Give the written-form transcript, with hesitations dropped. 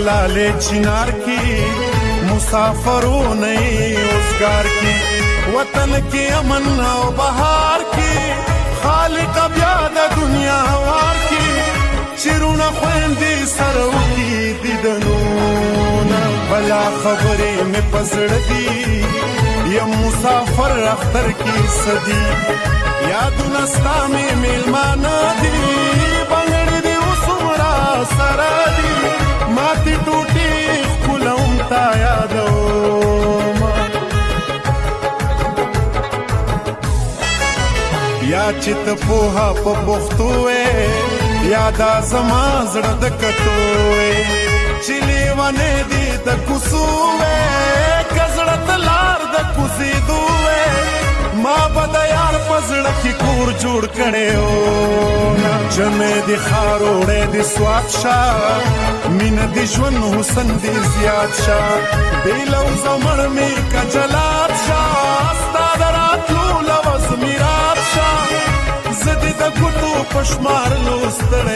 लाले चिनार की मुसाफरों नहीं उसगार की वतन के अमन और बहार की खालिक बया د दुनिया वार की चिरुना خويندې سره وکي دیدنونه بلا خبرې مې پزړه دي یم مسافر اختر کی صدی یادونه ستا مې میلمانه دي بنګړې دې اوس عمره سره دي ماتې ټوټې ښکلوم تا یادومه یا چې ته پوهه په پښتو وې یا دا زما زړه د کتو وې چې لیونې دي د کوڅو وې که زړه ته لار د کوزېدو وې ما به د یار په زړه کې کور جوړ کړی و جمع د ښار وړی د سوات شه مینه د ژوند حسن دې زیات شه بې لوظه مړ مې که جلات شه ستا د راتلو لوظ مې رات شه زه دې د ګوتو په شمارلو ستړی